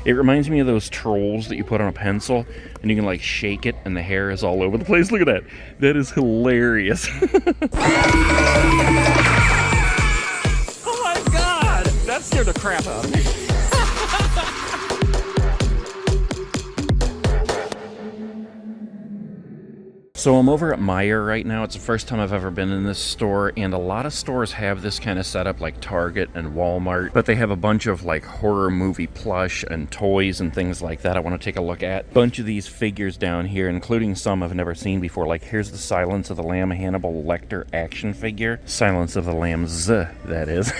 It reminds me of those trolls that you put on a pencil and you can like shake it and the hair is all over the place. Look at that. That is hilarious. Oh my god! That scared the crap out of me. So I'm over at MEIJER right now. It's the first time I've ever been in this store, and a lot of stores have this kind of setup like Target and Walmart, but they have a bunch of like horror movie plush and toys and things like that I want to take a look at. Bunch of these figures down here, including some I've never seen before. Like here's the Silence of the Lamb Hannibal Lecter action figure. Silence of the Lambs, that is.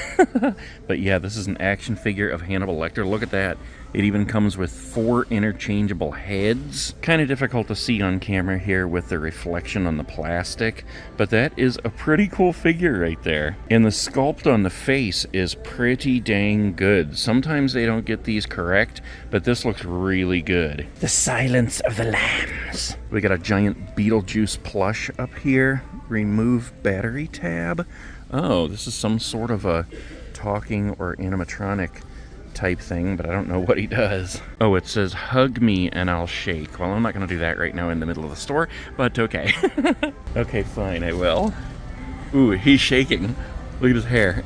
But yeah, this is an action figure of Hannibal Lecter. Look at that. It even comes with 4 interchangeable heads. Kind of difficult to see on camera here with the reflection on the plastic, but that is a pretty cool figure right there. And the sculpt on the face is pretty dang good. Sometimes they don't get these correct, but this looks really good. The Silence of the Lambs. We got a giant Beetlejuice plush up here. Remove battery tab. Oh, this is some sort of a talking or animatronic type thing, but I don't know what he does. Oh, it says hug me and I'll shake. Well, I'm not gonna do that right now in the middle of the store, but okay. Okay, fine, I will. Ooh, he's shaking. Look at his hair.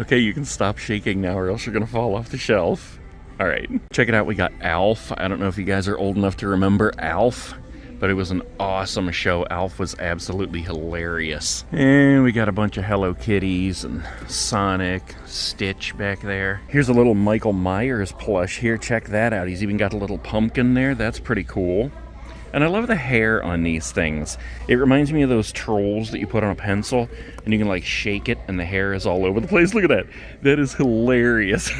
Okay, you can stop shaking now or else you're gonna fall off the shelf. All right, check it out. We got Alf. I don't know if you guys are old enough to remember Alf, but it was an awesome show. Alf was absolutely hilarious. And we got a bunch of Hello Kitties and Sonic, Stitch back there. Here's a little Michael Myers plush here. Check that out. He's even got a little pumpkin there. That's pretty cool. And I love the hair on these things. It reminds me of those trolls that you put on a pencil and you can like shake it and the hair is all over the place. Look at that. That is hilarious.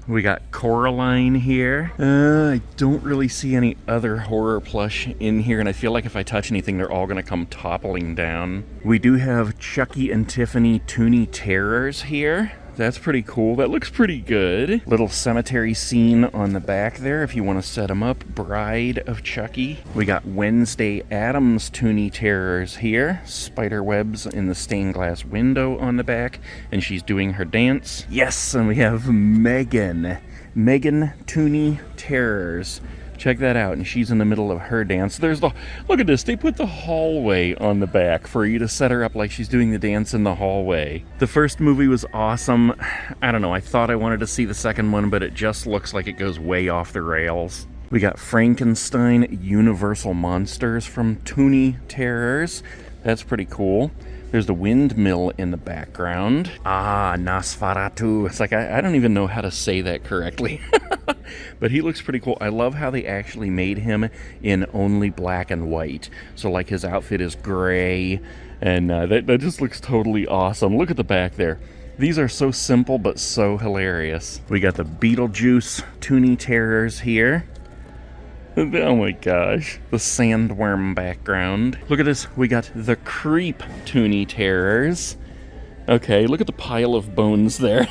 We got Coraline here. I don't really see any other horror plush in here, and I feel like if I touch anything, they're all gonna come toppling down. We do have Chucky and Tiffany Toony Terrors here. That's pretty cool. That looks pretty good. Little cemetery scene on the back there if you want to set them up. Bride of Chucky. We got Wednesday Addams Toony Terrors here. Spider webs in the stained glass window on the back, and she's doing her dance. Yes, and we have Megan Toony Terrors. Check that out, and she's in the middle of her dance. There's the, look at this, they put the hallway on the back for you to set her up like she's doing the dance in the hallway. The first movie was awesome. I don't know, I thought I wanted to see the second one, but it just looks like it goes way off the rails. We got Frankenstein Universal Monsters from Toony Terrors. That's pretty cool. There's the windmill in the background. Ah, Nasferatu. It's like, I don't even know how to say that correctly. But he looks pretty cool. I love how they actually made him in only black and white. So like his outfit is gray, and that just looks totally awesome. Look at the back there. These are so simple but so hilarious. We got the Beetlejuice Toony Terrors here. Oh my gosh. The sandworm background. Look at this. We got the Creep Toony Terrors. Okay, look at the pile of bones there.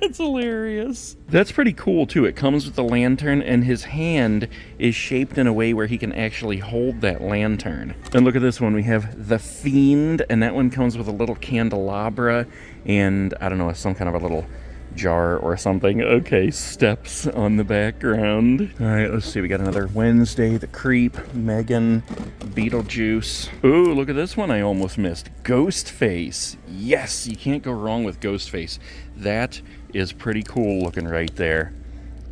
It's hilarious. That's pretty cool too. It comes with the lantern, and his hand is shaped in a way where he can actually hold that lantern. And look at this one. We have the Fiend, and that one comes with a little candelabra and, I don't know, some kind of a little jar or something. Okay, steps on the background. All right, let's see. We got another Wednesday, the Creep, Megan, Beetlejuice. Ooh, look at this one I almost missed. Ghostface. Yes, you can't go wrong with Ghostface. That is pretty cool looking right there.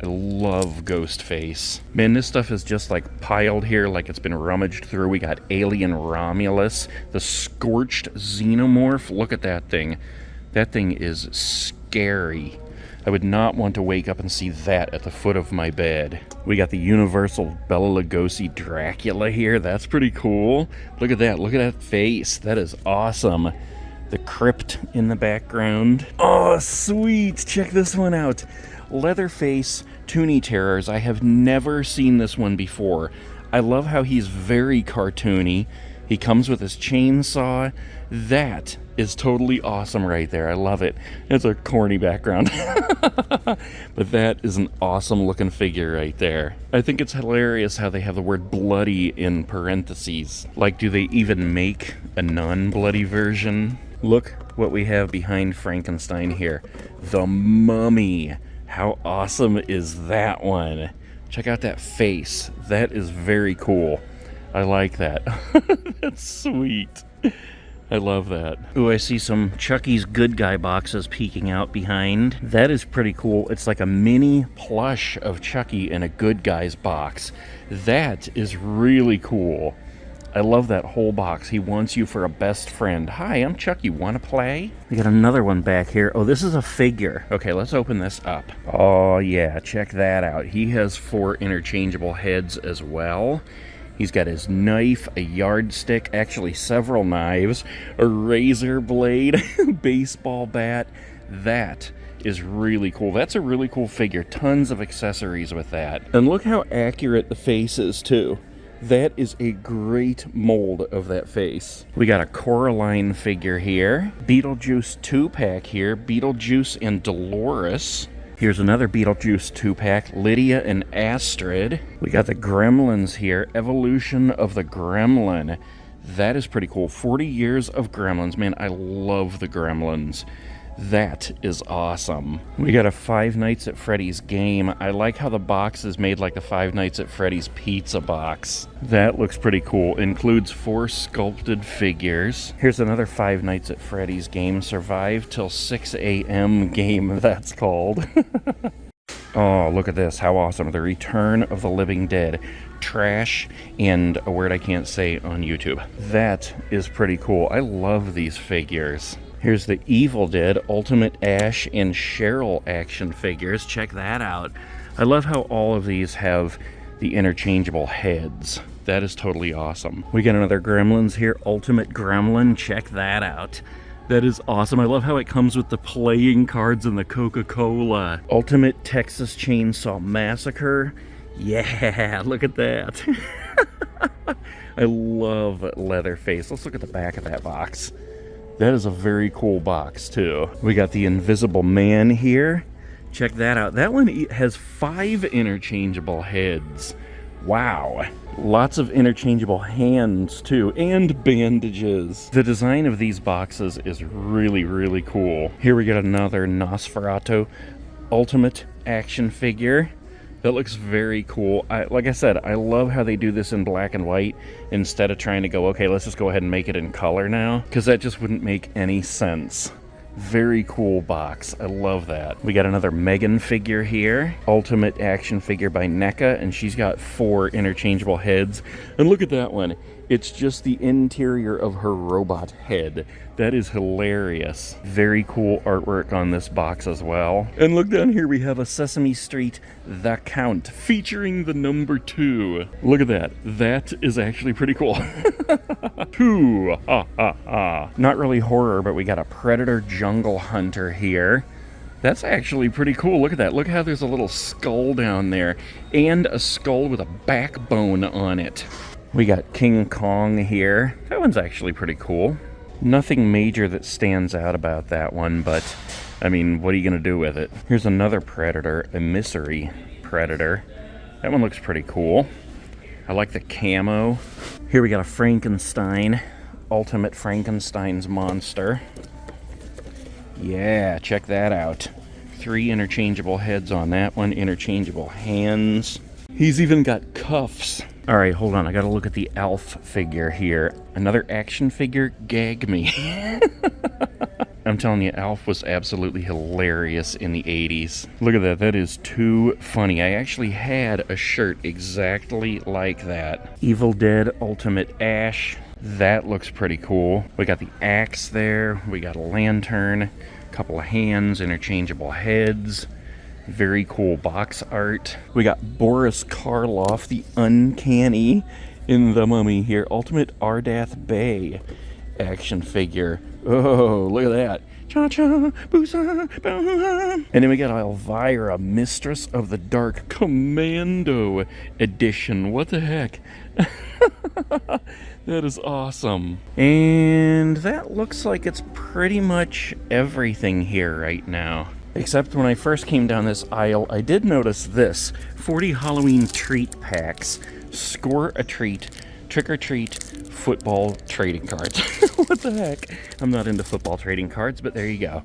I love Ghostface. Man, this stuff is just like piled here like it's been rummaged through. We got Alien Romulus, the Scorched Xenomorph. Look at that thing. That thing is scary. I would not want to wake up and see that at the foot of my bed. We got the Universal Bela Lugosi Dracula here. That's pretty cool. Look at that. Look at that face. That is awesome. The Crypt in the background. Oh, sweet. Check this one out. Leatherface Toony Terrors. I have never seen this one before. I love how he's very cartoony. He comes with his chainsaw. That is totally awesome right there. I love it. It's a corny background. But that is an awesome looking figure right there. I think it's hilarious how they have the word bloody in parentheses. Like, do they even make a non-bloody version? Look what we have behind Frankenstein here. The Mummy. How awesome is that one? Check out that face. That is very cool. I like that. That's sweet. I love that. Ooh, I see some Chucky's Good Guy boxes peeking out behind. That is pretty cool. It's like a mini plush of Chucky in a Good Guy's box. That is really cool. I love that whole box. He wants you for a best friend. Hi, I'm Chucky. Want to play? We got another one back here. Oh, this is a figure. Okay, let's open this up. Oh, yeah, check that out. He has 4 interchangeable heads as well. He's got his knife, a yardstick, actually several knives, a razor blade, baseball bat. That is really cool. That's a really cool figure. Tons of accessories with that. And look how accurate the face is, too. That is a great mold of that face. We got a Coraline figure here. Beetlejuice 2-pack here. Beetlejuice and Dolores. Here's another Beetlejuice 2-pack. Lydia and Astrid. We got the Gremlins here. Evolution of the Gremlin. That is pretty cool. 40 years of Gremlins. Man, I love the Gremlins. That is awesome. We got a Five Nights at Freddy's game. I like how the box is made like the Five Nights at Freddy's pizza box. That looks pretty cool. Includes 4 sculpted figures. Here's another Five Nights at Freddy's game. Survive till 6 a.m. game, that's called. Oh, look at this. How awesome. The Return of the Living Dead. Trash and a word I can't say on YouTube. That is pretty cool. I love these figures. Here's the Evil Dead Ultimate Ash and Cheryl action figures. Check that out. I love how all of these have the interchangeable heads. That is totally awesome. We got another Gremlins here. Ultimate Gremlin. Check that out. That is awesome. I love how it comes with the playing cards and the Coca-Cola. Ultimate Texas Chainsaw Massacre. Yeah, look at that. I love Leatherface. Let's look at the back of that box. That is a very cool box, too. We got the Invisible Man here. Check that out. That one has 5 interchangeable heads. Wow. Lots of interchangeable hands, too, and bandages. The design of these boxes is really, really cool. Here we got another Nosferatu Ultimate action figure. That looks very cool. Like I said, I love how they do this in black and white instead of trying to go, okay, let's just go ahead and make it in color now, because that just wouldn't make any sense. Very cool box. I love that. We got another Megan figure here. Ultimate action figure by Neca, and she's got 4 interchangeable heads. And look at that one. It's just the interior of her robot head. That is hilarious. Very cool artwork on this box as well. And look down here, we have a Sesame Street The Count featuring the number 2. Look at that. That is actually pretty cool. 2. Ha ha ha. Not really horror, but we got a Predator Jungle Hunter here. That's actually pretty cool. Look at that. Look how there's a little skull down there and a skull with a backbone on it. We got King Kong here. That one's actually pretty cool. Nothing major that stands out about that one, but, I mean, what are you going to do with it? Here's another Predator, a Mystery Predator. That one looks pretty cool. I like the camo. Here we got a Frankenstein, Ultimate Frankenstein's Monster. Yeah, check that out. 3 interchangeable heads on that one, interchangeable hands. He's even got cuffs. All right, hold on. I got to look at the Alf figure here. Another action figure? Gag me. I'm telling you, Alf was absolutely hilarious in the 80s. Look at that. That is too funny. I actually had a shirt exactly like that. Evil Dead Ultimate Ash. That looks pretty cool. We got the axe there. We got a lantern, a couple of hands, interchangeable heads. Very cool box art. We got Boris Karloff, the Uncanny, in The Mummy here. Ultimate Ardath Bey action figure. Oh, look at that. Cha-cha, boosa, boom. And then we got Elvira, Mistress of the Dark Commando edition. What the heck? That is awesome. And that looks like it's pretty much everything here right now. Except when I first came down this aisle, I did notice this. 40 Halloween treat packs. Score a treat. Trick or treat. Football trading cards. What the heck? I'm not into football trading cards, but there you go.